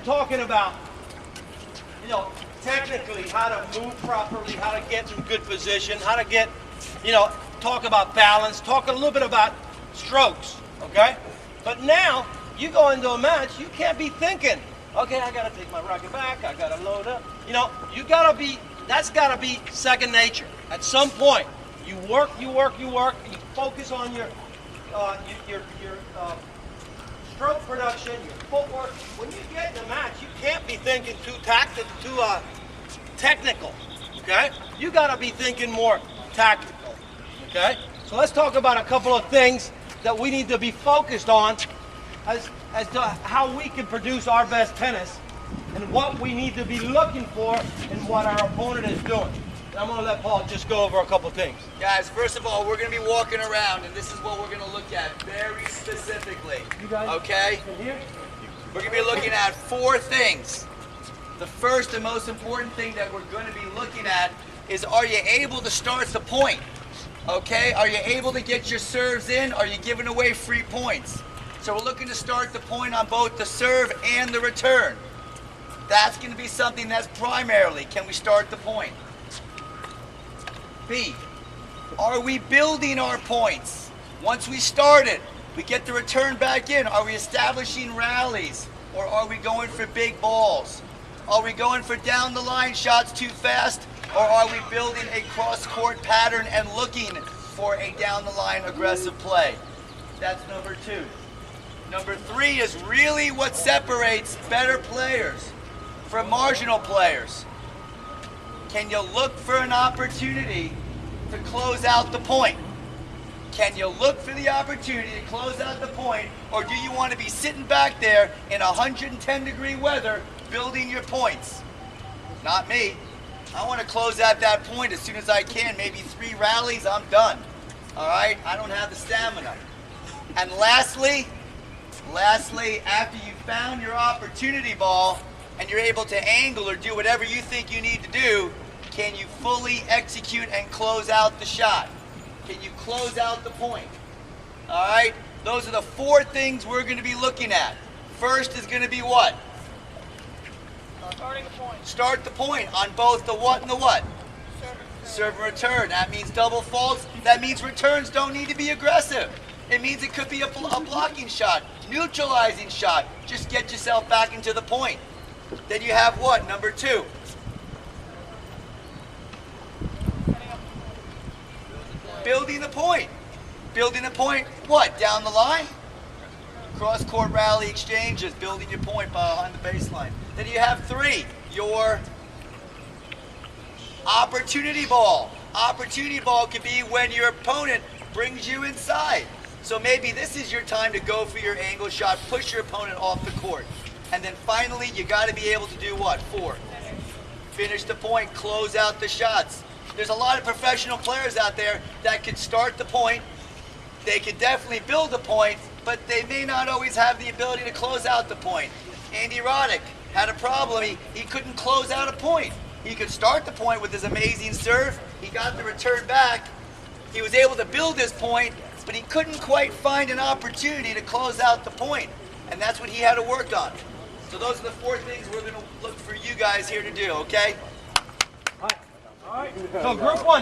talking about, you know, technically how to move properly, how to get in good position, how to get, you know, talk about balance, talk a little bit about strokes, okay? But now, you go into a match, you can't be thinking, okay, I gotta take my racket back, I gotta load up. You know, you gotta be, that's gotta be second nature. At some point, you work, and you focus on your stroke production, your footwork. When you get in a match, you can't be thinking too technical, okay? You gotta be thinking more tactical, okay? So let's talk about a couple of things that we need to be focused on as to how we can produce our best tennis and what we need to be looking for and what our opponent is doing. And I'm going to let Paul just go over a couple things. Guys, first of all, we're going to be walking around, and this is what we're going to look at very specifically. You guys, okay? Here? We're going to be looking at 4 things. The first and most important thing that we're going to be looking at is, are you able to start the point? Okay? Are you able to get your serves in? Are you giving away free points? So we're looking to start the point on both the serve and the return. That's going to be something that's primarily, can we start the point? B, are we building our points? Once we start it, we get the return back in. Are we establishing rallies, or are we going for big balls? Are we going for down the line shots too fast, or are we building a cross-court pattern and looking for a down the line aggressive play? That's number 2. Number 3 is really what separates better players from marginal players. Can you look for an opportunity to close out the point? Can you look for the opportunity to close out the point, or do you want to be sitting back there in 110-degree weather building your points? Not me. I want to close out that point as soon as I can. Maybe 3 rallies, I'm done. All right? I don't have the stamina. And lastly, after you've found your opportunity ball and you're able to angle or do whatever you think you need to do, can you fully execute and close out the shot? Can you close out the point? All right? Those are the 4 things we're going to be looking at. First is going to be what? Starting the point. Start the point on both the what and the what? Serve and return. That means double faults. That means returns don't need to be aggressive. It means it could be a blocking shot, neutralizing shot. Just get yourself back into the point. Then you have what? Number 2. Building the point. Building the point, what? Down the line? Cross-court rally exchanges, building your point behind the baseline. Then you have 3, your opportunity ball. Opportunity ball could be when your opponent brings you inside. So maybe this is your time to go for your angle shot, push your opponent off the court. And then finally, you got to be able to do what? 4. Finish the point, close out the shots. There's a lot of professional players out there that could start the point. They could definitely build the point, but they may not always have the ability to close out the point. Andy Roddick had a problem. He couldn't close out a point. He could start the point with his amazing serve. He got the return back. He was able to build his point, but he couldn't quite find an opportunity to close out the point. And that's what he had to work on. So those are the 4 things we're going to look for you guys here to do, okay? All right. So group 1.